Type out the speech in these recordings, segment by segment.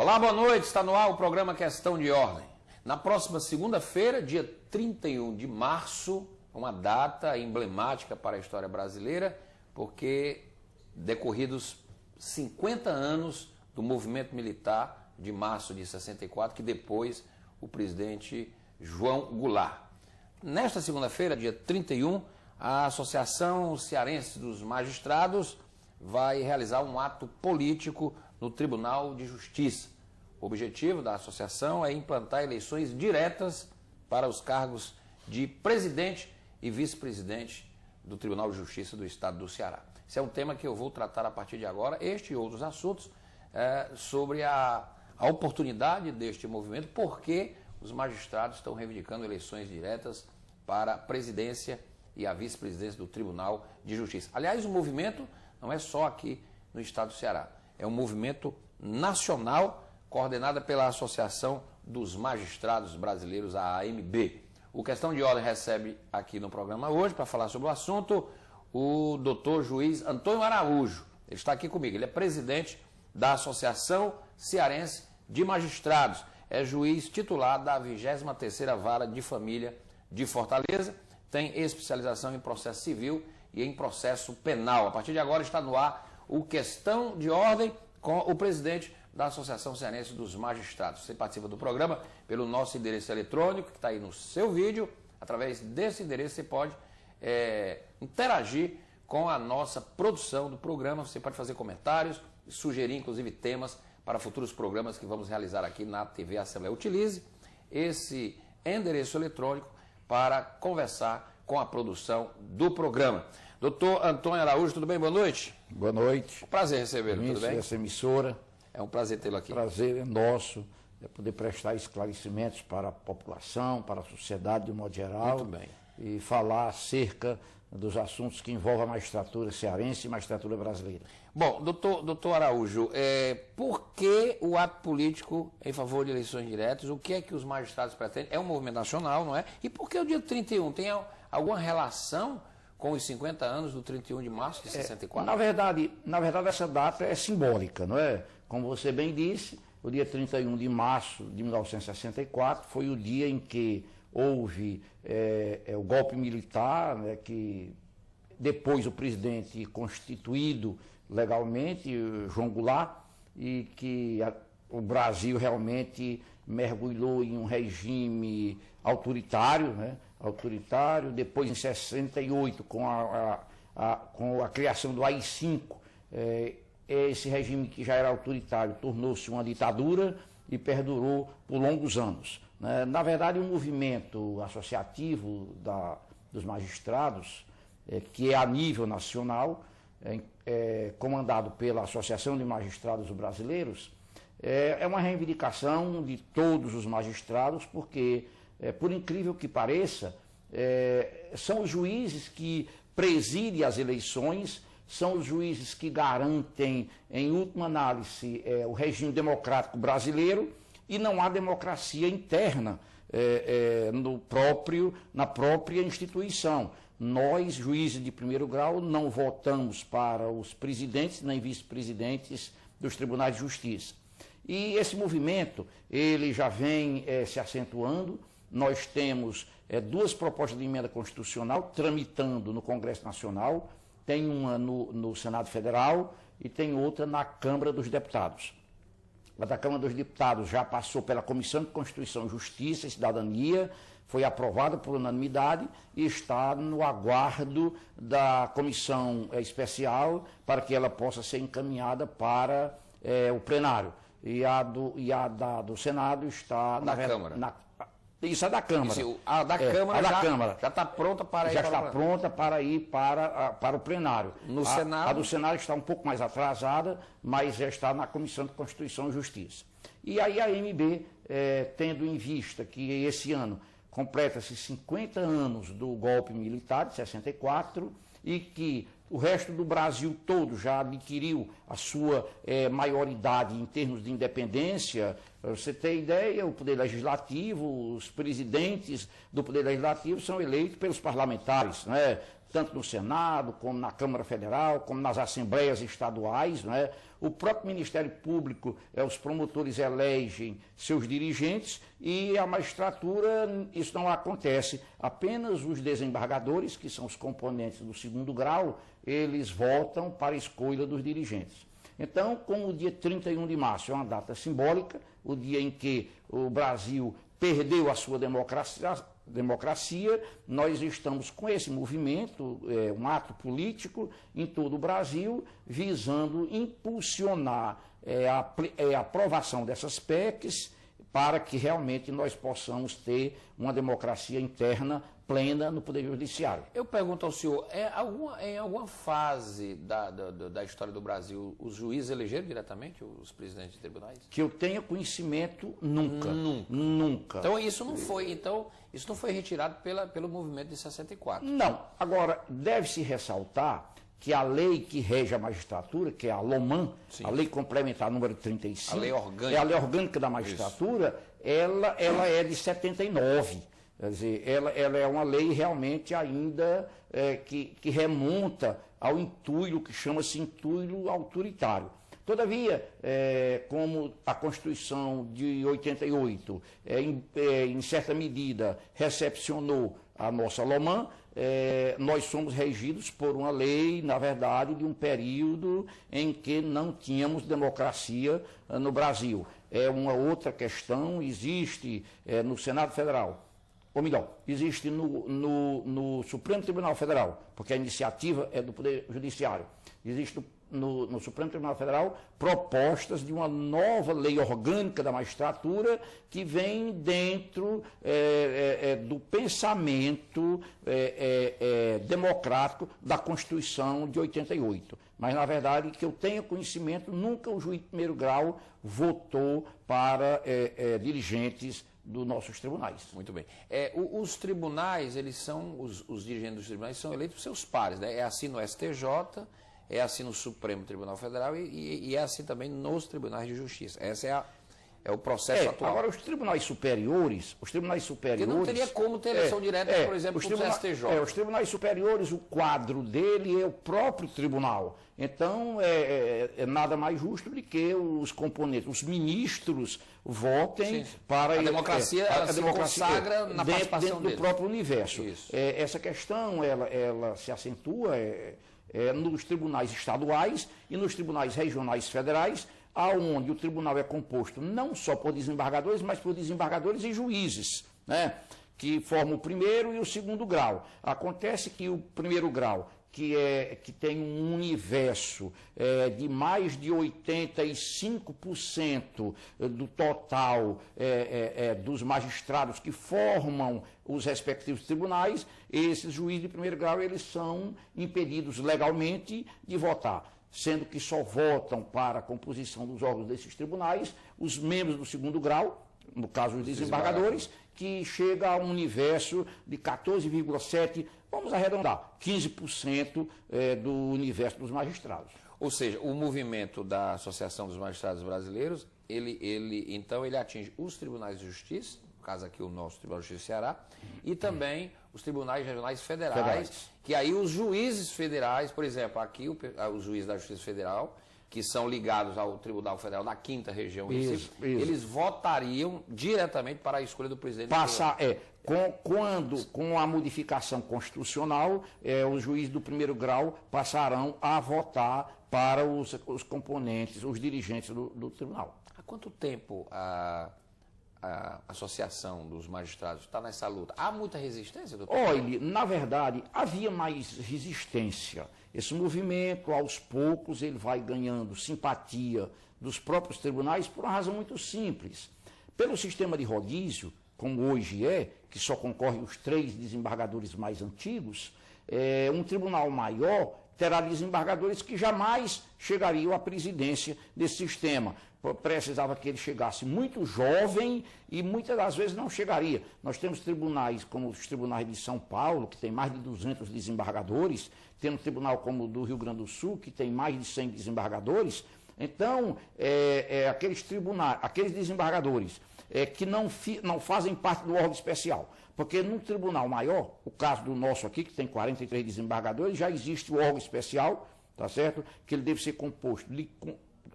Olá, boa noite. Está no ar o programa Questão de Ordem. Na próxima segunda-feira, dia 31 de março, uma data emblemática para a história brasileira, porque decorridos 50 anos do movimento militar de março de 64, que depois o presidente João Goulart. Nesta segunda-feira, dia 31, a Associação Cearense dos Magistrados vai realizar um ato político no Tribunal de Justiça. O objetivo da associação é implantar eleições diretas para os cargos de presidente e vice-presidente do Tribunal de Justiça do Estado do Ceará. Esse é um tema que eu vou tratar a partir de agora, este e outros assuntos, sobre a oportunidade deste movimento, porque os magistrados estão reivindicando eleições diretas para a presidência e a vice-presidência do Tribunal de Justiça. Aliás, o movimento não é só aqui no Estado do Ceará, é um movimento nacional coordenado pela Associação dos Magistrados Brasileiros, a AMB. O Questão de Ordem recebe aqui no programa hoje, para falar sobre o assunto, o doutor juiz Antônio Araújo. Ele está aqui comigo, ele é presidente da Associação Cearense de Magistrados, é juiz titular da 23ª Vara de Família de Fortaleza, tem especialização em processo civil e em processo penal. A partir de agora está no ar o Questão de Ordem com o presidente da Associação Cearense dos Magistrados. Você participa do programa pelo nosso endereço eletrônico, que está aí no seu vídeo. Através desse endereço você pode interagir com a nossa produção do programa. Você pode fazer comentários, sugerir inclusive temas para futuros programas que vamos realizar aqui na TV Assembleia. Utilize esse endereço eletrônico para conversar com a produção do programa. Doutor Antônio Araújo, tudo bem? Boa noite. Boa noite. Prazer recebê-lo, tudo bem? Essa emissora. É um prazer tê-lo aqui. Prazer é nosso, poder prestar esclarecimentos para a população, para a sociedade de um modo geral. Muito bem. E falar acerca dos assuntos que envolvem a magistratura cearense e a magistratura brasileira. Bom, doutor Araújo, por que o ato político em favor de eleições diretas? O que é que os magistrados pretendem? É um movimento nacional, não é? E por que o dia 31? Tem alguma relação com os 50 anos do 31 de março de 64? Na verdade, essa data é simbólica, não é? Como você bem disse, o dia 31 de março de 1964 foi o dia em que houve o golpe militar, né, que depois o presidente constituído legalmente, João Goulart, e que o Brasil realmente mergulhou em um regime autoritário, né? Autoritário. Depois, em 68, com a criação do AI-5, esse regime que já era autoritário tornou-se uma ditadura e perdurou por longos anos. Na verdade, o movimento associativo dos magistrados, que é a nível nacional, comandado pela Associação de Magistrados Brasileiros, é uma reivindicação de todos os magistrados, porque, por incrível que pareça, são os juízes que presidem as eleições, são os juízes que garantem, em última análise, o regime democrático brasileiro, e não há democracia interna na própria instituição. Nós, juízes de primeiro grau, não votamos para os presidentes nem vice-presidentes dos tribunais de justiça. E esse movimento, ele já vem se acentuando. Nós temos duas propostas de emenda constitucional tramitando no Congresso Nacional, tem uma no Senado Federal e tem outra na Câmara dos Deputados. A da Câmara dos Deputados já passou pela Comissão de Constituição, Justiça e Cidadania, foi aprovada por unanimidade e está no aguardo da Comissão Especial para que ela possa ser encaminhada para o plenário. E a do Senado está na Câmara. Isso é da Câmara. Isso, a da Câmara já está pronta para ir já está pronta para ir para o plenário. No Senado? A do Senado está um pouco mais atrasada, mas já está na Comissão de Constituição e Justiça. E aí a AMB, tendo em vista que esse ano completa-se 50 anos do golpe militar de 64 e que o resto do Brasil todo já adquiriu a sua maioridade em termos de independência. Para você ter ideia, o Poder Legislativo, os presidentes do Poder Legislativo são eleitos pelos parlamentares, né? tanto no Senado, como na Câmara Federal, como nas Assembleias Estaduais, não é? O próprio Ministério Público, os promotores elegem seus dirigentes e a magistratura, isso não acontece. Apenas os desembargadores, que são os componentes do segundo grau, eles votam para a escolha dos dirigentes. Então, como o dia 31 de março é uma data simbólica, o dia em que o Brasil perdeu a sua democracia, nós estamos com esse movimento, um ato político em todo o Brasil, visando impulsionar a aprovação dessas PECs para que realmente nós possamos ter uma democracia interna plena no Poder Judiciário. Eu pergunto ao senhor, em alguma fase da história do Brasil, os juízes elegeram diretamente os presidentes de tribunais? Que eu tenha conhecimento, nunca. Nunca. Então isso não foi retirado pelo movimento de 64? Não. Agora, deve-se ressaltar que a lei que rege a magistratura, que é a LOMAN, a Lei Complementar número 35, a lei orgânica. É a lei orgânica da magistratura, ela é de 79. Quer dizer, ela é uma lei realmente ainda que remonta ao intuito, que chama-se intuito autoritário. Todavia, como a Constituição de 88, em certa medida, recepcionou a nossa LOMAN, nós somos regidos por uma lei, na verdade, de um período em que não tínhamos democracia no Brasil. É uma outra questão, existe no Senado Federal, ou melhor, existe no Supremo Tribunal Federal, porque a iniciativa é do Poder Judiciário. Existe no Supremo Tribunal Federal propostas de uma nova lei orgânica da magistratura que vem dentro do pensamento democrático da Constituição de 88. Mas, na verdade, que eu tenha conhecimento, nunca o juiz de primeiro grau votou para dirigentes dos nossos tribunais. Muito bem. Os tribunais, eles são, os dirigentes dos tribunais são eleitos por seus pares, né? É assim no STJ, é assim no Supremo Tribunal Federal e é assim também nos tribunais de justiça. Esse é o processo atual. Agora, os tribunais superiores... Porque não teria como ter eleição direta, por exemplo, para o STJ. Os tribunais superiores, o quadro dele é o próprio tribunal. Então, é nada mais justo do que os componentes, os ministros votem para... A democracia se consagra na participação dentro do próprio universo. Essa questão, ela se acentua nos tribunais estaduais e nos tribunais regionais federais, aonde o tribunal é composto não só por desembargadores, mas por desembargadores e juízes, né, que formam o primeiro e o segundo grau. Acontece que o primeiro grau, que tem um universo de mais de 85% do total dos magistrados que formam os respectivos tribunais, esses juízes de primeiro grau, eles são impedidos legalmente de votar, sendo que só votam para a composição dos órgãos desses tribunais os membros do segundo grau, no caso os desembargadores, que chega a um universo de 14,7%, vamos arredondar, 15% do universo dos magistrados. Ou seja, o movimento da Associação dos Magistrados Brasileiros, ele atinge os tribunais de justiça, no caso aqui o nosso Tribunal de Justiça do Ceará, e também os tribunais regionais federais, que aí os juízes federais, por exemplo, aqui os juízes da Justiça Federal, que são ligados ao Tribunal Federal da 5ª região, eles votariam diretamente para a escolha do presidente. Com a modificação constitucional, os juízes do primeiro grau passarão a votar para os componentes, os dirigentes do tribunal. Há quanto tempo a Associação dos Magistrados está nessa luta? Há muita resistência, doutor? Olha, na verdade, havia mais resistência. Esse movimento, aos poucos, ele vai ganhando simpatia dos próprios tribunais por uma razão muito simples. Pelo sistema de rodízio, como hoje que só concorrem os 3 desembargadores mais antigos, um tribunal maior terá desembargadores que jamais chegariam à presidência desse sistema. Precisava que ele chegasse muito jovem e muitas das vezes não chegaria. Nós temos tribunais como os tribunais de São Paulo, que tem mais de 200 desembargadores, temos tribunal como o do Rio Grande do Sul, que tem mais de 100 desembargadores. Então, aqueles desembargadores, que não fazem parte do órgão especial. Porque num tribunal maior, o caso do nosso aqui, que tem 43 desembargadores, já existe o órgão especial, tá certo? Que ele deve ser composto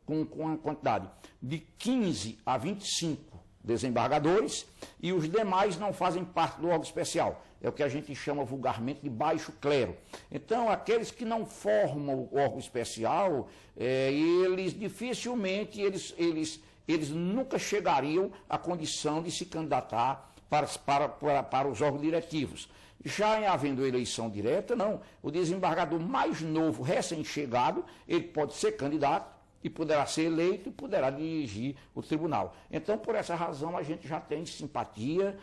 com uma quantidade de 15 a 25 desembargadores, e os demais não fazem parte do órgão especial. É o que a gente chama vulgarmente de baixo clero. Então, aqueles que não formam o órgão especial, eles dificilmente, eles nunca chegariam à condição de se candidatar para os órgãos diretivos. Já em havendo eleição direta, não. O desembargador mais novo, recém-chegado, ele pode ser candidato e poderá ser eleito e poderá dirigir o tribunal. Então, por essa razão, a gente já tem simpatia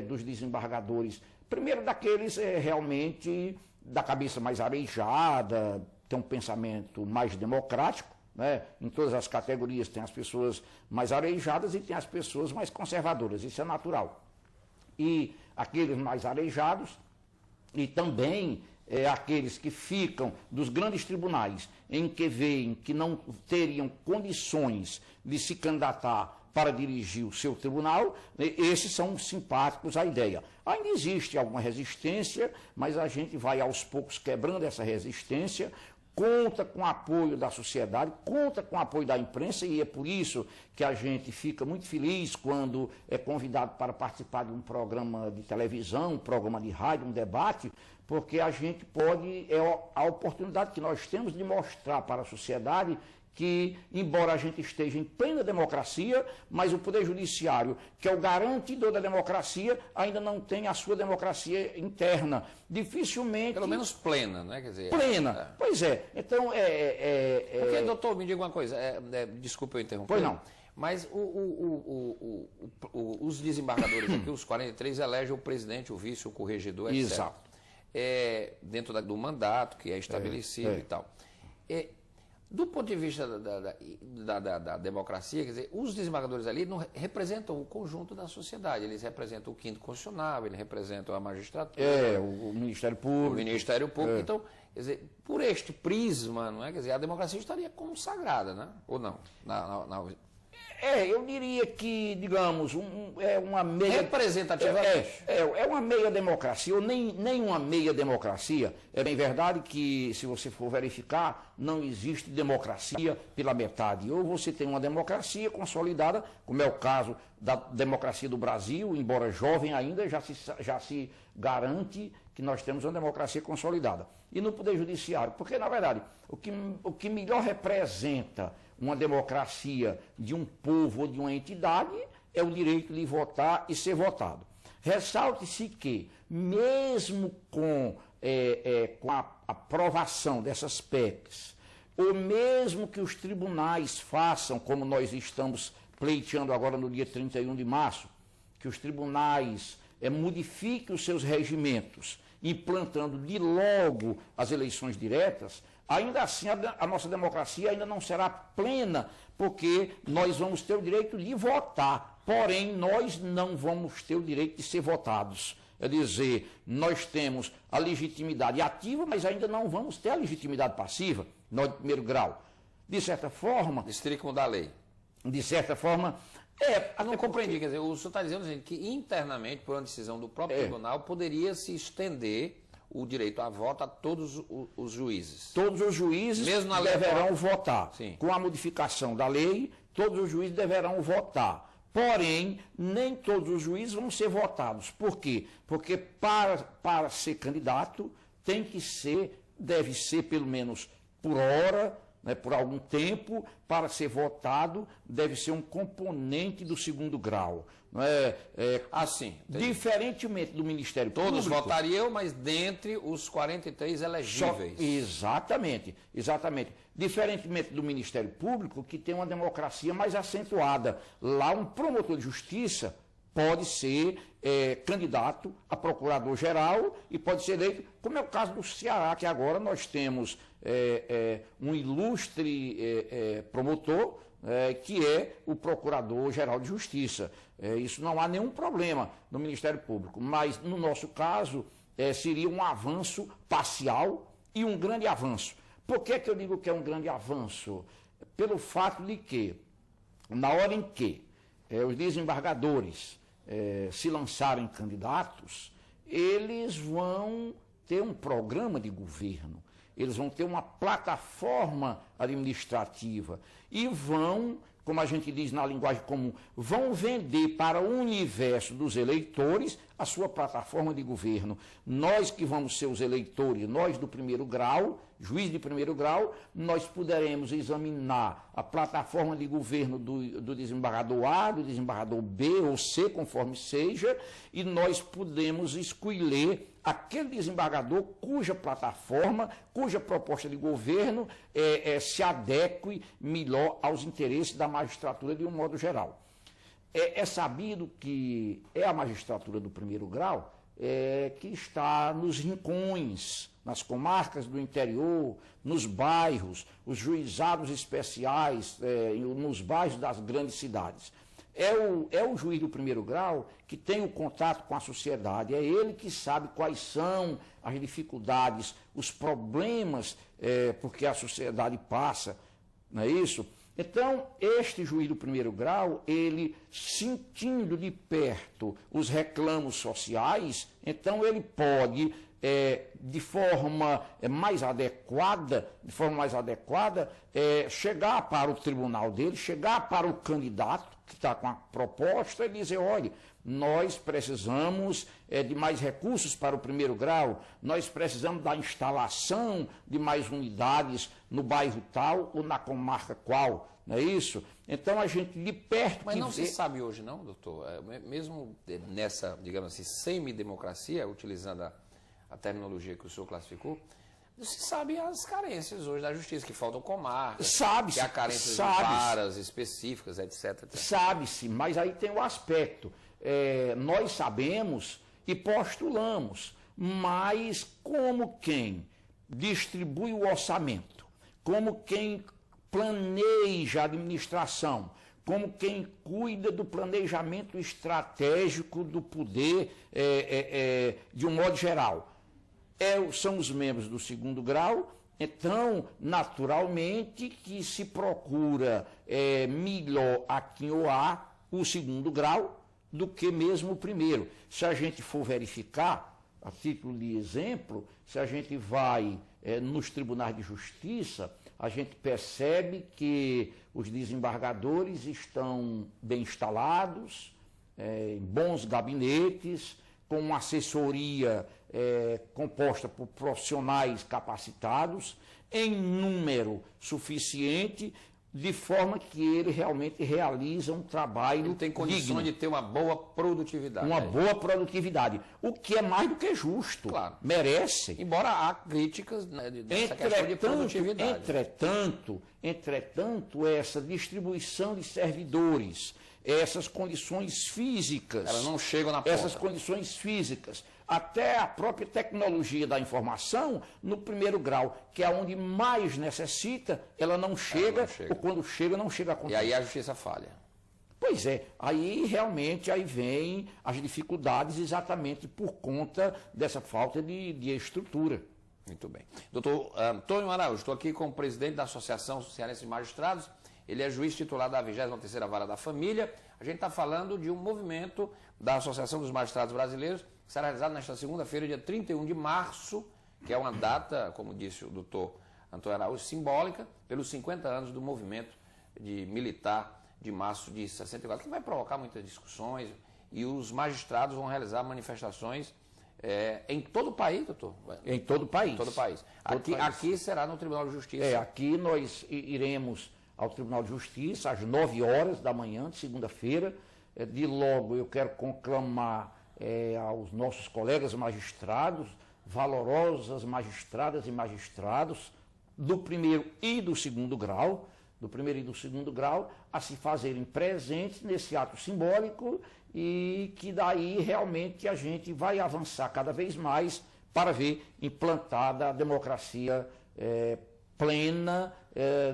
dos desembargadores, primeiro daqueles realmente da cabeça mais arejada, tem um pensamento mais democrático, né? Em todas as categorias tem as pessoas mais arejadas e tem as pessoas mais conservadoras, isso é natural. E aqueles mais arejados e também aqueles que ficam dos grandes tribunais em que veem que não teriam condições de se candidatar para dirigir o seu tribunal, esses são simpáticos à ideia. Ainda existe alguma resistência, mas a gente vai aos poucos quebrando essa resistência, conta com o apoio da sociedade, conta com o apoio da imprensa, e é por isso que a gente fica muito feliz quando é convidado para participar de um programa de televisão, um programa de rádio, um debate, porque a gente pode, a oportunidade que nós temos de mostrar para a sociedade que, embora a gente esteja em plena democracia, mas o Poder Judiciário, que é o garantidor da democracia, ainda não tem a sua democracia interna. Dificilmente... Pelo menos plena, né? Quer dizer, plena. Pois é. Então, Porque, doutor, me diga uma coisa. Desculpa eu interromper. Pois não. Mas os desembargadores aqui, os 43, elegem o presidente, o vice, o corregedor, etc. Exato. Dentro do mandato que é estabelecido e tal. Do ponto de vista da democracia, quer dizer, os desembargadores ali não representam o conjunto da sociedade, eles representam o quinto constitucional, eles representam a magistratura, o Ministério Público. O Ministério Público. Então, quer dizer, por este prisma, não é? Quer dizer, a democracia estaria consagrada, né? Ou não? Eu diria que, digamos, é uma meia... Representativamente. É uma meia democracia, ou nem uma meia democracia. É bem verdade que, se você for verificar, não existe democracia pela metade. Ou você tem uma democracia consolidada, como é o caso da democracia do Brasil, embora jovem ainda, já se garante que nós temos uma democracia consolidada. E no Poder Judiciário, porque, na verdade, o que melhor representa uma democracia de um povo ou de uma entidade é o direito de votar e ser votado. Ressalte-se que, mesmo com a aprovação dessas PECs, ou mesmo que os tribunais façam, como nós estamos pleiteando agora no dia 31 de março, que os tribunais modifiquem os seus regimentos, implantando de logo as eleições diretas, ainda assim a nossa democracia ainda não será plena, porque nós vamos ter o direito de votar, porém nós não vamos ter o direito de ser votados. É dizer, nós temos a legitimidade ativa, mas ainda não vamos ter a legitimidade passiva, nós de primeiro grau. De certa forma... Estricto da lei. De certa forma... não compreendi, quer dizer, o senhor está dizendo que internamente, por uma decisão do próprio tribunal, poderia se estender o direito a voto a todos os juízes. Todos os juízes deverão votar. Sim. Com a modificação da lei, todos os juízes deverão votar. Porém, nem todos os juízes vão ser votados. Por quê? Porque para ser candidato deve ser pelo menos por hora, né, por algum tempo, para ser votado, deve ser um componente do segundo grau. Não é, assim, diferentemente do Ministério Público... Todos votariam, mas dentre os 43 elegíveis. Exatamente. Diferentemente do Ministério Público, que tem uma democracia mais acentuada. Lá, um promotor de justiça pode ser candidato a procurador-geral e pode ser eleito, como é o caso do Ceará, que agora nós temos um ilustre promotor, que é o Procurador-Geral de Justiça. Isso não há nenhum problema no Ministério Público, mas no nosso caso seria um avanço parcial e um grande avanço. Por que eu digo que é um grande avanço? Pelo fato de que, na hora em que os desembargadores se lançarem candidatos, eles vão ter um programa de governo, eles vão ter uma plataforma administrativa e vão, como a gente diz na linguagem comum, vão vender para o universo dos eleitores a sua plataforma de governo. Nós que vamos ser os eleitores, nós do primeiro grau, juiz de primeiro grau, nós poderemos examinar a plataforma de governo do desembargador A, do desembargador B ou C, conforme seja, e nós podemos escolher aquele desembargador cuja plataforma, cuja proposta de governo se adeque melhor aos interesses da magistratura de um modo geral. É sabido que a magistratura do primeiro grau que está nos rincões, nas comarcas do interior, nos bairros, os juizados especiais, nos bairros das grandes cidades. É o juiz do primeiro grau que tem o contato com a sociedade, é ele que sabe quais são as dificuldades, os problemas porque a sociedade passa, não é isso? Então, este juiz do primeiro grau, ele sentindo de perto os reclamos sociais, então ele pode, de forma mais adequada, chegar para o tribunal dele, chegar para o candidato que está com a proposta e dizer, olha, nós precisamos de mais recursos para o primeiro grau, nós precisamos da instalação de mais unidades no bairro tal ou na comarca qual, não é isso? Então a gente de perto... Mas não se sabe hoje não, doutor, mesmo nessa, digamos assim, semi-democracia, utilizando a terminologia que o senhor classificou, se sabe as carências hoje da justiça, que faltam comarcas, sabe-se, que há carências de varas específicas, etc. Sabe-se, mas aí tem o aspecto. Nós sabemos e postulamos, mas como quem distribui o orçamento, como quem planeja a administração, como quem cuida do planejamento estratégico do poder de um modo geral, são os membros do segundo grau. Então, naturalmente, que se procura melhor aqui ou lá o segundo grau do que mesmo o primeiro. Se a gente for verificar, a título de exemplo, se a gente vai nos tribunais de justiça, a gente percebe que os desembargadores estão bem instalados, em bons gabinetes, com uma assessoria composta por profissionais capacitados, em número suficiente, de forma que ele realmente realiza um trabalho Ele tem condições digno, de ter uma boa produtividade. uma boa produtividade, o que é mais do que justo, Claro. Merece. Embora há críticas nessa questão de produtividade. Entretanto, essa distribuição de servidores, essas condições físicas, Elas não chegam na ponta. essas condições físicas, até a própria tecnologia da informação, no primeiro grau, que é onde mais necessita, ela não chega, ou quando chega, não chega a conta. E aí a justiça falha. Pois é, aí realmente vem as dificuldades exatamente por conta dessa falta de estrutura. Muito bem. Doutor Antônio Araújo, estou aqui com o presidente da Associação Cearense de Magistrados, ele é juiz titular da 23ª Vara da Família. A gente está falando de um movimento da Associação dos Magistrados Brasileiros, que será realizado nesta segunda-feira, dia 31 de março, que é uma data, como disse o doutor Antônio Araújo, simbólica, pelos 50 anos do movimento militar de março de 64, que vai provocar muitas discussões, e os magistrados vão realizar manifestações em todo o país, doutor? Em todo o país. Todo o país. Aqui será no Tribunal de Justiça. Aqui nós iremos ao Tribunal de Justiça às 9 horas da manhã, de segunda-feira. De logo eu quero conclamar aos nossos colegas magistrados, valorosas magistradas e magistrados, do primeiro e do segundo grau, a se fazerem presentes nesse ato simbólico e que daí realmente a gente vai avançar cada vez mais para ver implantada a democracia plena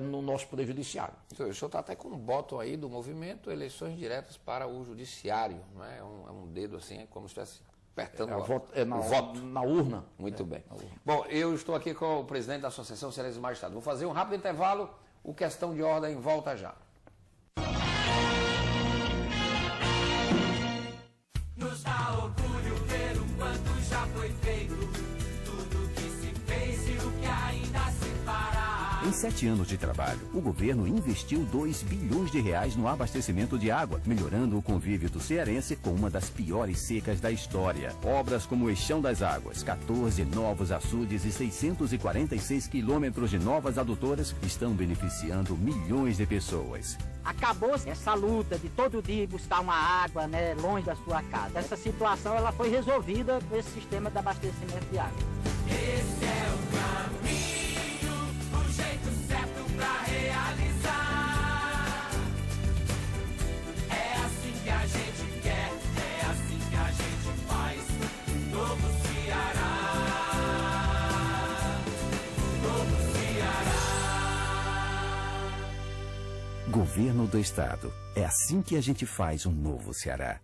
no nosso Poder Judiciário. Então, o senhor está até com um botão aí do movimento eleições diretas para o Judiciário, não é? É um dedo assim, é como se estivesse apertando o voto. Na urna. Muito bem. Bom, eu estou aqui com o presidente da Associação Cearense de Magistrados. Vou fazer um rápido intervalo, o Questão de Ordem volta já. Em 7 anos de trabalho, o governo investiu R$2 bilhões no abastecimento de água, melhorando o convívio do cearense com uma das piores secas da história. Obras como o Eixão das Águas, 14 novos açudes e 646 quilômetros de novas adutoras estão beneficiando milhões de pessoas. Acabou essa luta de todo dia buscar uma água, né, longe da sua casa. Essa situação ela foi resolvida com esse sistema de abastecimento de água. Esse é o caminho, o jeito certo pra realizar. É assim que a gente quer, é assim que a gente faz. Novo Ceará, Novo Ceará. Governo do Estado. É assim que a gente faz um novo Ceará.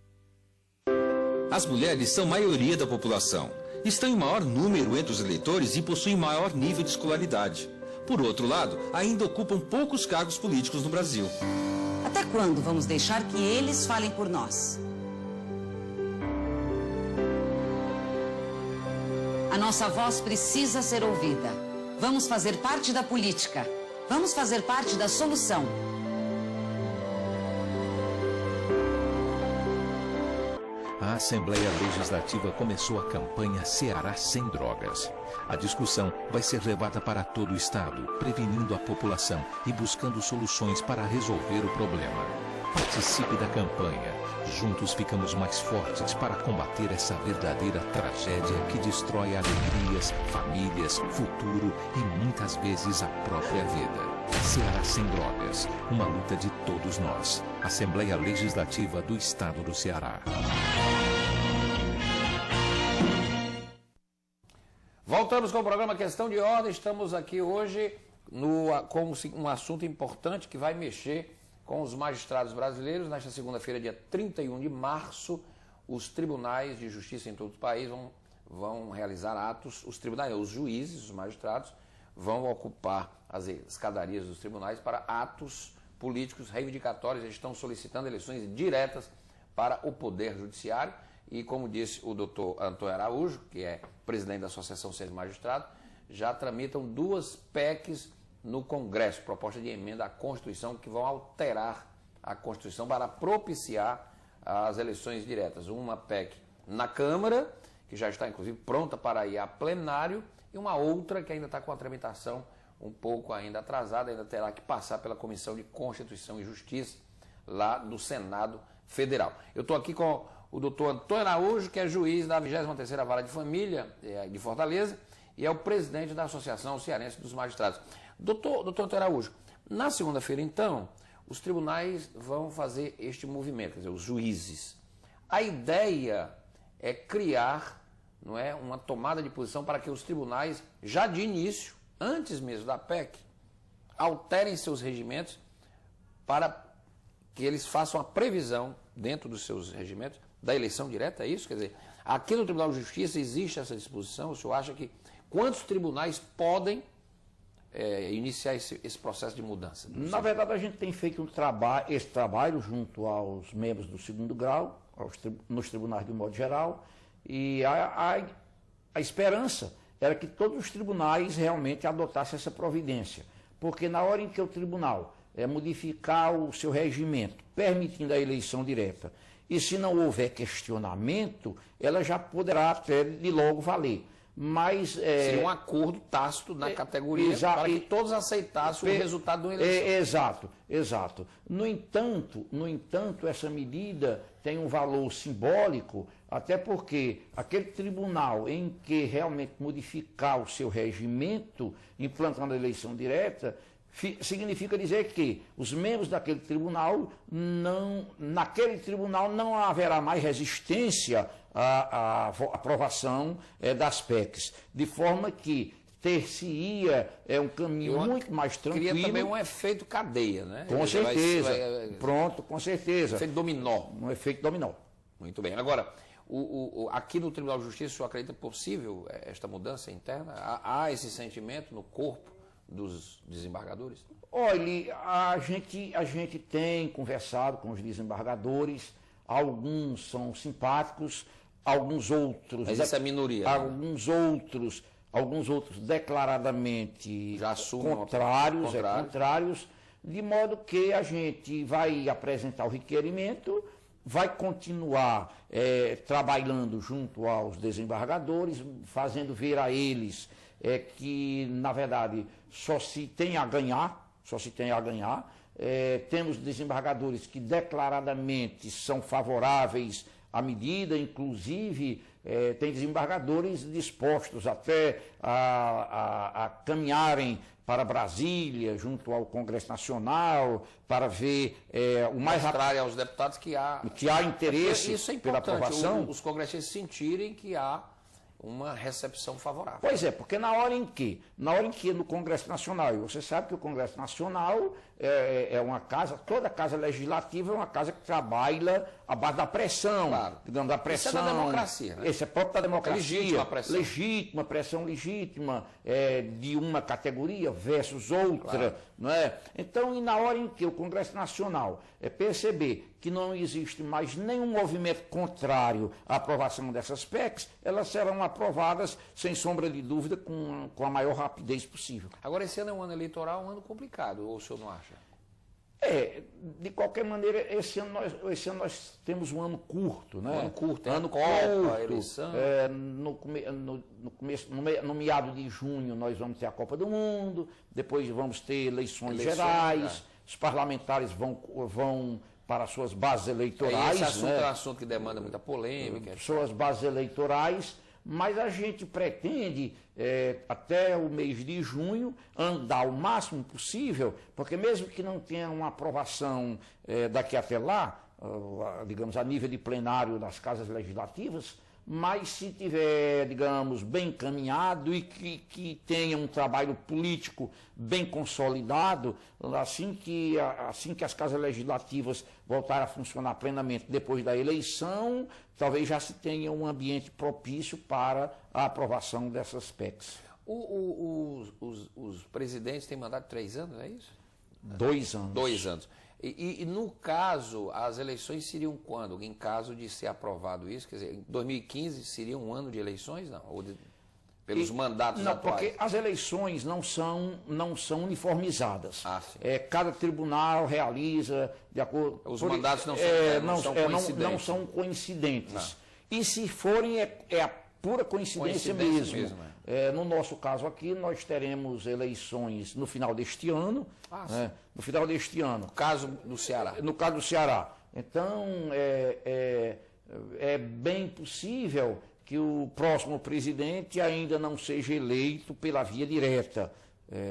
As mulheres são maioria da população. Estão em maior número entre os eleitores e possuem maior nível de escolaridade. Por outro lado, ainda ocupam poucos cargos políticos no Brasil. Até quando vamos deixar que eles falem por nós? A nossa voz precisa ser ouvida. Vamos fazer parte da política. Vamos fazer parte da solução. A Assembleia Legislativa começou a campanha Ceará Sem Drogas. A discussão vai ser levada para todo o Estado, prevenindo a população e buscando soluções para resolver o problema. Participe da campanha. Juntos ficamos mais fortes para combater essa verdadeira tragédia que destrói alegrias, famílias, futuro e muitas vezes a própria vida. Ceará Sem Drogas, uma luta de todos nós. Assembleia Legislativa do Estado do Ceará. Voltamos com o programa Questão de Ordem. Estamos aqui hoje com um assunto importante que vai mexer com os magistrados brasileiros. Nesta segunda-feira, dia 31 de março, os tribunais de justiça em todo o país vão realizar atos. Os tribunais, os juízes, os magistrados, vão ocupar as escadarias dos tribunais para atos políticos reivindicatórios. Eles estão solicitando eleições diretas para o Poder Judiciário. E, como disse o doutor Antônio Araújo, que é presidente da Associação Seis Magistrados, já tramitam 2 PECs no Congresso, proposta de emenda à Constituição, que vão alterar a Constituição para propiciar as eleições diretas. Uma PEC na Câmara, que já está, inclusive, pronta para ir a plenário, e uma outra que ainda está com a tramitação um pouco ainda atrasada, ainda terá que passar pela Comissão de Constituição e Justiça, lá do Senado Federal. Eu estou aqui com o doutor Antônio Araújo, que é juiz da 23ª Vara de Família de Fortaleza e é o presidente da Associação Cearense dos Magistrados. Doutor Antônio Araújo, na segunda-feira, então, os tribunais vão fazer este movimento, quer dizer, os juízes. A ideia é criar, não é, uma tomada de posição para que os tribunais, já de início, antes mesmo da PEC, alterem seus regimentos para que eles façam a previsão, dentro dos seus regimentos, da eleição direta, é isso? Quer dizer, aqui no Tribunal de Justiça existe essa disposição? O senhor acha que quantos tribunais podem iniciar esse processo de mudança? Na verdade, a gente tem feito esse trabalho junto aos membros do 2º grau, nos tribunais de modo geral, e a esperança era que todos os tribunais realmente adotassem essa providência, porque na hora em que o tribunal modificar o seu regimento, permitindo a eleição direta, e se não houver questionamento, ela já poderá até de logo valer. Mas seria um acordo tácito na categoria para que todos aceitassem o resultado de uma eleição. Exato. No entanto, essa medida tem um valor simbólico, até porque aquele tribunal em que realmente modificar o seu regimento, implantando a eleição direta, significa dizer que os membros daquele tribunal, naquele tribunal não haverá mais resistência à aprovação das PECs, de forma que ter-se-ia um caminho muito mais tranquilo. Cria também um efeito cadeia, né? Com certeza. Pronto, com certeza. Efeito dominó. Um efeito dominó. Muito bem. Agora, aqui no Tribunal de Justiça, o senhor acredita possível esta mudança interna? Há esse sentimento no corpo dos desembargadores? Olha, a gente tem conversado com os desembargadores, alguns são simpáticos, alguns outros... Mas essa é a minoria. Alguns outros alguns outros declaradamente Já assumem contrários, de modo que a gente vai apresentar o requerimento, vai continuar trabalhando junto aos desembargadores, fazendo ver a eles que, na verdade, só se tem a ganhar. Temos desembargadores que declaradamente são favoráveis à medida, inclusive tem desembargadores dispostos até a caminharem para Brasília, junto ao Congresso Nacional, para ver o mais rápido aos deputados que há interesse isso é pela importante, aprovação. os congressistas sentirem que há uma recepção favorável. Pois é, porque na hora em que no Congresso Nacional, e você sabe que o Congresso Nacional é uma casa, toda casa legislativa é uma casa que trabalha à base da pressão, Claro. digamos, da pressão. Isso é da democracia, né? Esse é próprio da democracia. Legítima pressão. Pressão legítima de uma categoria versus outra, Claro. não é? Então, e na hora em que o Congresso Nacional perceber que não existe mais nenhum movimento contrário à aprovação dessas PECs, elas serão aprovadas, sem sombra de dúvida, com a maior rapidez possível. Agora, esse ano é um ano eleitoral, um ano complicado, ou o senhor não acha? De qualquer maneira, esse ano nós temos um ano curto, né? Um ano curto, ano Copa, curto. eleição. No meado de junho nós vamos ter a Copa do Mundo, depois vamos ter eleições gerais, os parlamentares vão para suas bases eleitorais. Esse assunto né? é um assunto que demanda muita polêmica. Suas bases eleitorais, mas a gente pretende, até o mês de junho, andar o máximo possível, porque mesmo que não tenha uma aprovação daqui até lá, digamos, a nível de plenário das casas legislativas, mas se tiver, digamos, bem encaminhado e que tenha um trabalho político bem consolidado, assim que as casas legislativas voltarem a funcionar plenamente depois da eleição, talvez já se tenha um ambiente propício para a aprovação dessas PECs. Os presidentes têm mandato de 3 anos, é isso? 2 anos. 2 anos. E no caso, as eleições seriam quando? Em caso de ser aprovado isso, quer dizer, em 2015 seria um ano de eleições, não? Ou pelos mandatos não, atuais? Porque as eleições não são uniformizadas. Sim. Cada tribunal realiza de acordo. Os mandatos não são coincidentes. Não. E se forem, é a pura coincidência mesmo. No nosso caso aqui, nós teremos eleições no final deste ano. No final deste ano. No caso do Ceará. No caso do Ceará. Então, é bem possível que o próximo presidente ainda não seja eleito pela via direta.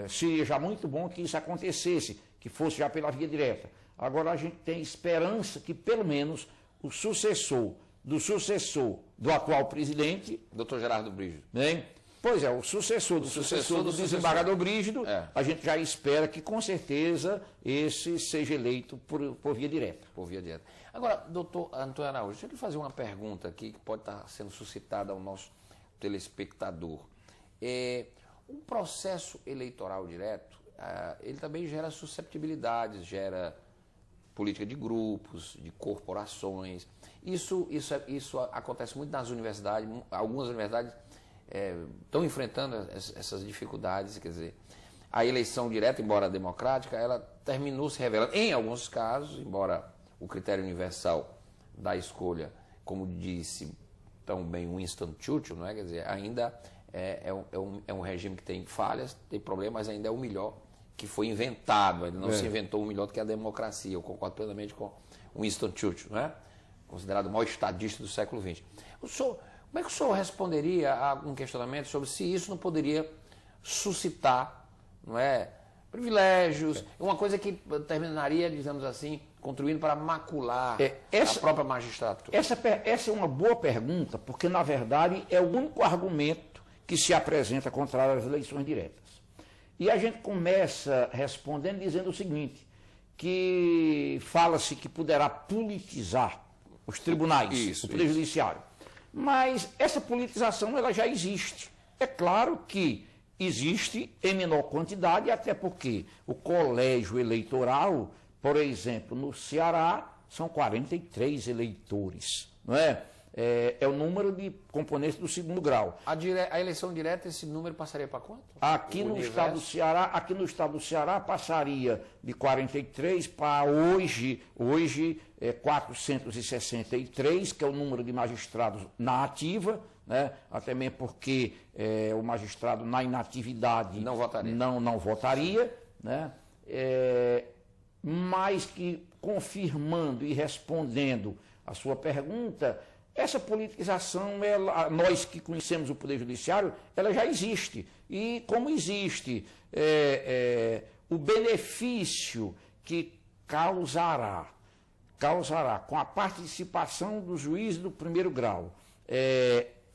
Seria já muito bom que isso acontecesse, que fosse já pela via direta. Agora a gente tem esperança que pelo menos o sucessor do atual presidente, Dr. Gerardo Brígido. né? Pois é, o sucessor do desembargador Brígido, a gente já espera que com certeza esse seja eleito por via direta. Por via direta. Agora, doutor Antônio Araújo, deixa eu lhe fazer uma pergunta aqui que pode estar sendo suscitada ao nosso telespectador. Um processo eleitoral direto, ele também gera susceptibilidades, gera política de grupos, de corporações. Isso acontece muito nas universidades, algumas universidades estão enfrentando essas dificuldades, quer dizer, a eleição direta, embora democrática, ela terminou se revelando, em alguns casos, embora o critério universal da escolha, como disse tão bem Winston Churchill, não é? Quer dizer, ainda é um regime que tem falhas, tem problemas, mas ainda é o melhor que foi inventado, ainda não se inventou um melhor do que a democracia. Eu concordo plenamente com Winston Churchill, não é? Considerado o maior estadista do século XX. Como é que o senhor responderia a um questionamento sobre se isso não poderia suscitar, não é, privilégios, uma coisa que terminaria, digamos assim, contribuindo para macular a própria magistratura? Essa é uma boa pergunta, porque, na verdade, é o único argumento que se apresenta contrário às eleições diretas. E a gente começa respondendo dizendo o seguinte, que fala-se que poderá politizar os tribunais, o Poder Judiciário. Mas essa politização ela já existe. É claro que existe em menor quantidade, até porque o colégio eleitoral, por exemplo, no Ceará, são 43 eleitores, não é? é o número de componentes do segundo grau. A eleição direta, esse número passaria para quanto? Aqui no estado do Ceará passaria de 43 para hoje 463, que é o número de magistrados na ativa, né? Até mesmo porque o magistrado na inatividade não votaria, não votaria, né? Mas que, confirmando e respondendo a sua pergunta, essa politização, nós que conhecemos o Poder Judiciário, ela já existe. E como existe o benefício que causará com a participação do juiz do primeiro grau,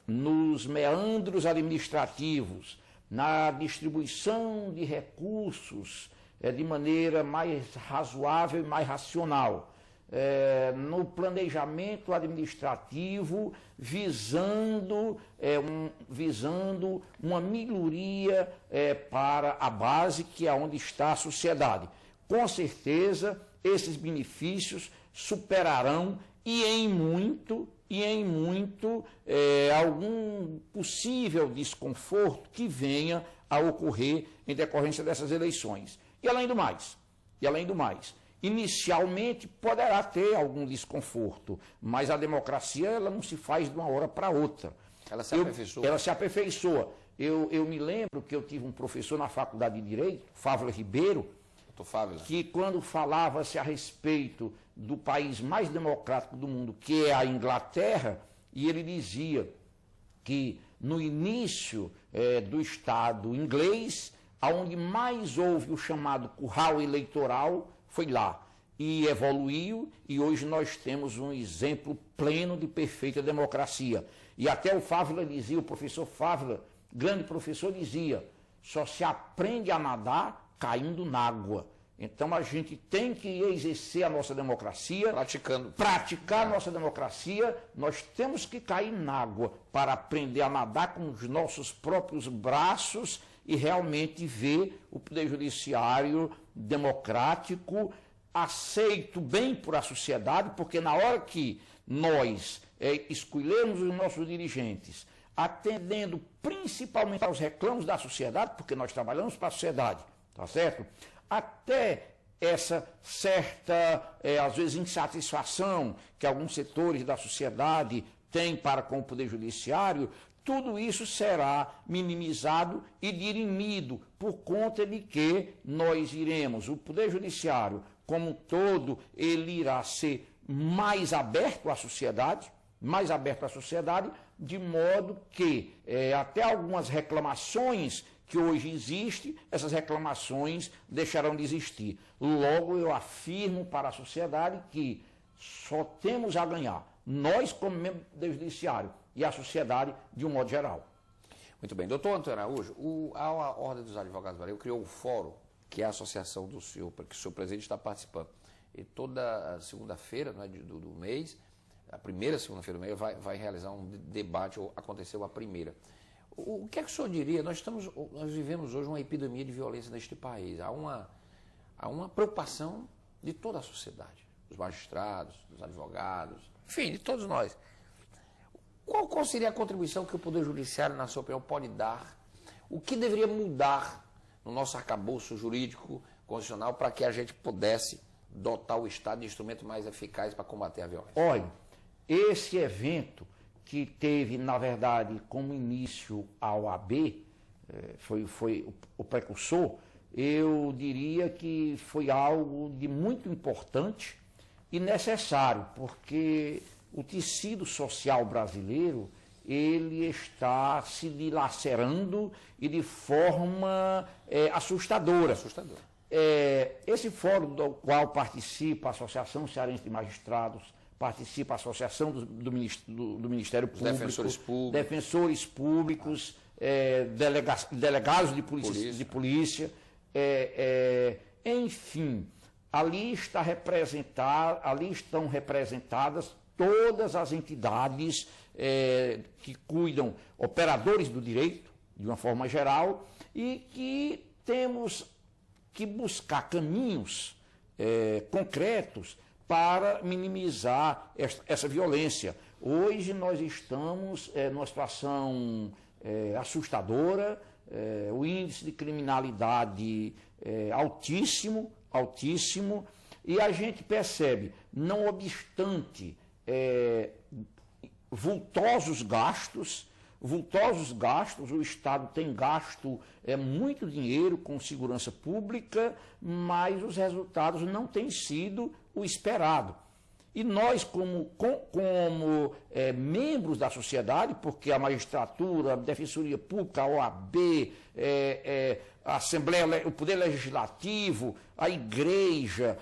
nos meandros administrativos, na distribuição de recursos de maneira mais razoável e mais racional, no planejamento administrativo, visando uma melhoria para a base, que é onde está a sociedade. Com certeza, esses benefícios superarão e em muito algum possível desconforto que venha a ocorrer em decorrência dessas eleições. E além do mais, inicialmente poderá ter algum desconforto, mas a democracia ela não se faz de uma hora para outra. Ela se aperfeiçoa. Ela se aperfeiçoa. Eu me lembro que eu tive um professor na Faculdade de Direito, Fávila Ribeiro, que quando falava-se a respeito do país mais democrático do mundo, que é a Inglaterra, e ele dizia que no início do Estado inglês, aonde mais houve o chamado curral eleitoral, foi lá. E evoluiu, e hoje nós temos um exemplo pleno de perfeita democracia. E até o Fávila dizia, o professor Fávila, grande professor, dizia, só se aprende a nadar caindo na água. Então a gente tem que exercer a nossa democracia, praticar a nossa democracia, nós temos que cair na água para aprender a nadar com os nossos próprios braços e realmente ver o Poder Judiciário democrático, aceito bem por a sociedade, porque na hora que nós escolhermos os nossos dirigentes, atendendo principalmente aos reclamos da sociedade, porque nós trabalhamos para a sociedade, tá certo? Até essa certa, às vezes, insatisfação que alguns setores da sociedade têm para com o Poder Judiciário, tudo isso será minimizado e dirimido por conta de que nós iremos, o Poder Judiciário como um todo, ele irá ser mais aberto à sociedade, de modo que até algumas reclamações que hoje existem, essas reclamações deixarão de existir. Logo, eu afirmo para a sociedade que só temos a ganhar, nós como membros do Poder Judiciário e a sociedade de um modo geral. Muito bem. Doutor Antônio Araújo, a Ordem dos Advogados do Brasil criou o fórum, que é a associação do senhor, que o senhor presidente está participando. E toda segunda-feira, né, do mês, a primeira segunda-feira do mês, vai realizar um debate, ou aconteceu a primeira. O que é que o senhor diria? Nós vivemos hoje uma epidemia de violência neste país. Há uma preocupação de toda a sociedade, dos magistrados, dos advogados, enfim, de todos nós. Qual seria a contribuição que o Poder Judiciário, na sua opinião, pode dar? O que deveria mudar no nosso arcabouço jurídico constitucional para que a gente pudesse dotar o Estado de instrumentos mais eficazes para combater a violência? Olha, esse evento que teve, na verdade, como início a OAB, foi o precursor, eu diria que foi algo de muito importante e necessário, porque o tecido social brasileiro, ele está se dilacerando e de forma assustadora. Esse fórum do qual participa a Associação Cearense de Magistrados, participa a Associação do Ministério Público, defensores públicos, delegados de polícia, enfim, ali estão representadas todas as entidades que cuidam, operadores do direito, de uma forma geral, e que temos que buscar caminhos concretos para minimizar essa violência. Hoje nós estamos numa situação assustadora, o índice de criminalidade altíssimo, altíssimo, e a gente percebe, não obstante vultosos gastos, o Estado tem gasto muito dinheiro com segurança pública, mas os resultados não têm sido o esperado. E nós, como membros da sociedade, porque a magistratura, a Defensoria Pública, a OAB, a Assembleia, o Poder Legislativo, a Igreja,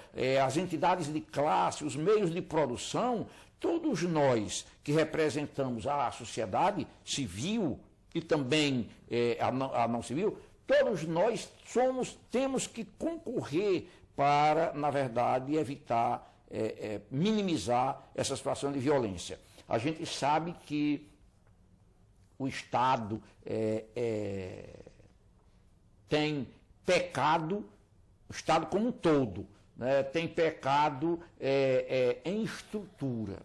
as entidades de classe, os meios de produção, todos nós que representamos a sociedade civil e também a não civil, todos nós temos que concorrer para, na verdade, evitar, minimizar essa situação de violência. A gente sabe que o Estado tem pecado, o Estado como um todo, né, tem pecado em estrutura.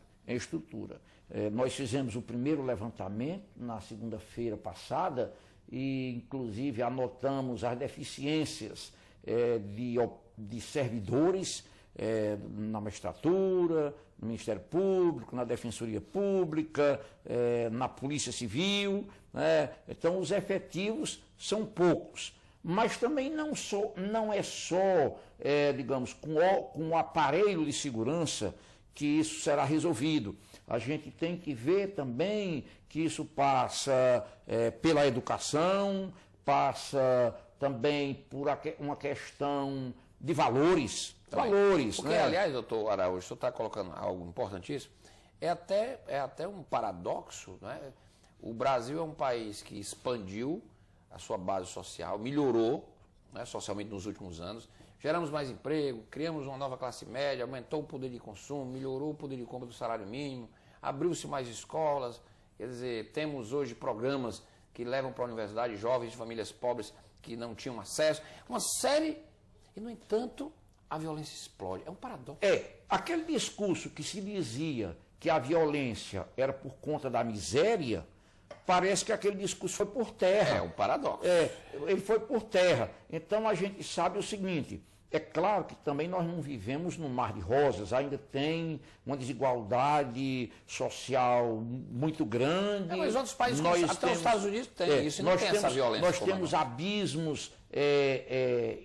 Nós fizemos o primeiro levantamento na segunda-feira passada e, inclusive, anotamos as deficiências de servidores na magistratura, no Ministério Público, na Defensoria Pública, na Polícia Civil, né? Então, os efetivos são poucos. Mas também não é só, digamos, com o aparelho de segurança que isso será resolvido. A gente tem que ver também que isso passa pela educação, passa também por uma questão de valores. Porque, né? aliás, doutor Araújo, o senhor está colocando algo importantíssimo, é até um paradoxo, né? O Brasil é um país que expandiu a sua base social, melhorou, né, socialmente nos últimos anos, geramos mais emprego, criamos uma nova classe média, aumentou o poder de consumo, melhorou o poder de compra do salário mínimo, abriu-se mais escolas, quer dizer, temos hoje programas que levam para a universidade jovens de famílias pobres que não tinham acesso, uma série, e no entanto a violência explode, é um paradoxo. Aquele discurso que se dizia que a violência era por conta da miséria, parece que aquele discurso foi por terra. É um paradoxo. Ele foi por terra. Então a gente sabe o seguinte, é claro que também nós não vivemos num mar de rosas, ainda tem uma desigualdade social muito grande. Mas outros países, até os Estados Unidos, tem isso, e não tem essa violência. Nós temos abismos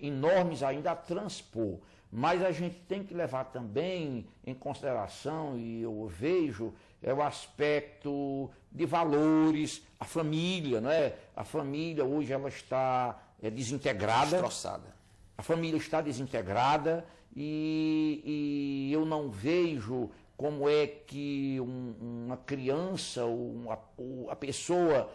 enormes ainda a transpor. Mas a gente tem que levar também em consideração, e eu vejo, o aspecto de valores, a família, não é? A família hoje ela está desintegrada. Destroçada. A família está desintegrada e eu não vejo como é que uma criança, a pessoa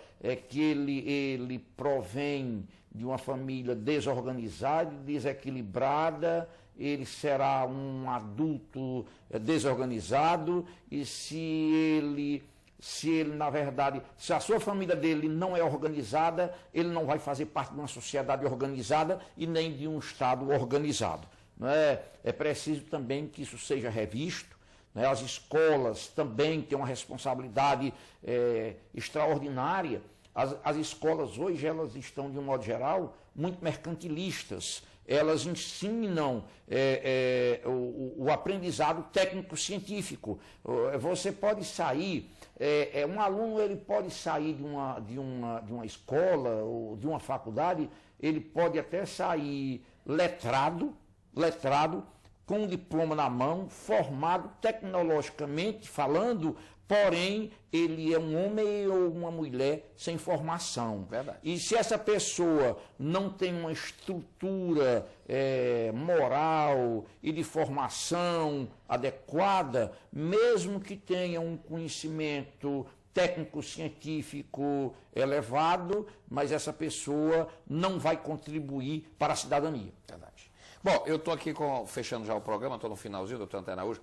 que ele provém de uma família desorganizada, desequilibrada, ele será um adulto desorganizado e se ele, na verdade, se a sua família dele não é organizada, ele não vai fazer parte de uma sociedade organizada e nem de um Estado organizado. Não é? É preciso também que isso seja revisto. Né? As escolas também têm uma responsabilidade extraordinária. As escolas hoje, elas estão, de um modo geral, muito mercantilistas. Elas ensinam o aprendizado técnico-científico. Você pode sair, um aluno ele pode sair de uma escola ou de uma faculdade, ele pode até sair letrado, com um diploma na mão, formado tecnologicamente falando, porém ele é um homem ou uma mulher sem formação. Verdade. E se essa pessoa não tem uma estrutura moral e de formação adequada, mesmo que tenha um conhecimento técnico-científico elevado, mas essa pessoa não vai contribuir para a cidadania. Verdade. Bom, eu estou aqui fechando já o programa, estou no finalzinho, doutor Antônio Araújo.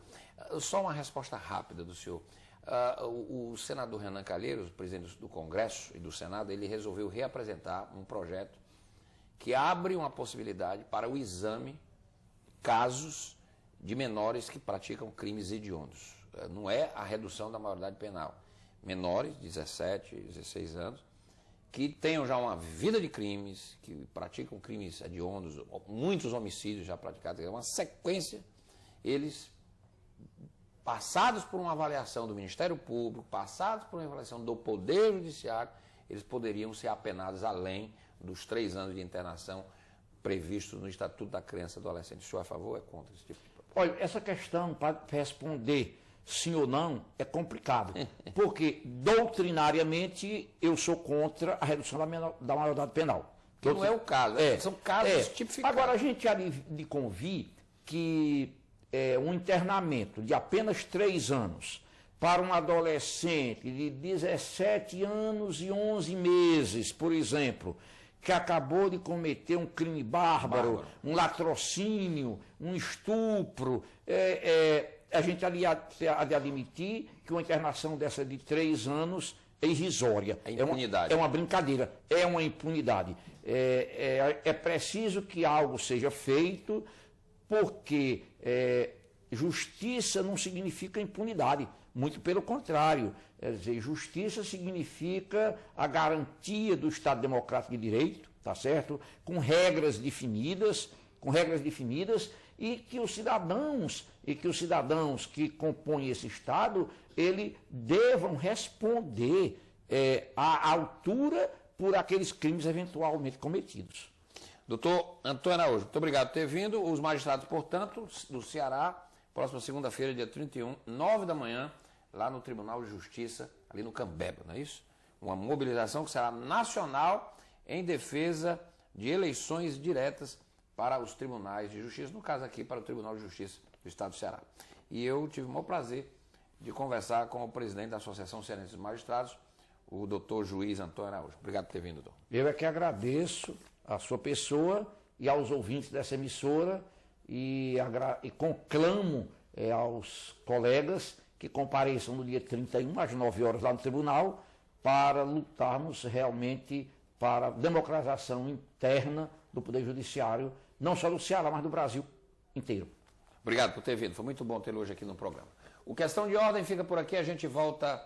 Só uma resposta rápida do senhor. O senador Renan Calheiros, presidente do Congresso e do Senado, ele resolveu reapresentar um projeto que abre uma possibilidade para o exame de casos de menores que praticam crimes hediondos. Não é a redução da maioridade penal. Menores, 17, 16 anos, que tenham já uma vida de crimes, que praticam crimes hediondos, muitos homicídios já praticados, é uma sequência, eles, passados por uma avaliação do Ministério Público, passados por uma avaliação do Poder Judiciário, eles poderiam ser apenados além dos 3 anos de internação previstos no Estatuto da Criança e do Adolescente. O senhor é a favor ou é contra esse tipo de problema? Olha, essa questão, para responder sim ou não, é complicado. Porque, doutrinariamente, eu sou contra a redução da maioridade penal. Que não é o caso, são casos tipificados. Agora, a gente há de convir que um internamento de apenas 3 anos para um adolescente de 17 anos e 11 meses, por exemplo, que acabou de cometer um crime bárbaro, um latrocínio, um estupro, a gente há de admitir que uma internação dessa de 3 anos é irrisória. É impunidade. É uma brincadeira, é uma impunidade. É preciso que algo seja feito, porque justiça não significa impunidade, muito pelo contrário. Quer dizer, justiça significa a garantia do Estado Democrático de Direito, tá certo? Com regras definidas, e que os cidadãos que compõem esse Estado, eles devam responder à altura por aqueles crimes eventualmente cometidos. Doutor Antônio Araújo, muito obrigado por ter vindo. Os magistrados, portanto, do Ceará, próxima segunda-feira, dia 31, 9 da manhã, lá no Tribunal de Justiça, ali no Cambeba, não é isso? Uma mobilização que será nacional em defesa de eleições diretas para os tribunais de justiça, no caso aqui para o Tribunal de Justiça do Estado do Ceará. E eu tive o maior prazer de conversar com o presidente da Associação Cearense dos Magistrados, o doutor juiz Antônio Araújo. Obrigado por ter vindo, doutor. Eu é que agradeço a sua pessoa e aos ouvintes dessa emissora e conclamo aos colegas que compareçam no dia 31, às 9 horas, lá no tribunal, para lutarmos realmente para a democratização interna do Poder Judiciário, não só do Ceará, mas do Brasil inteiro. Obrigado por ter vindo, foi muito bom tê-lo hoje aqui no programa. O Questão de Ordem fica por aqui, a gente volta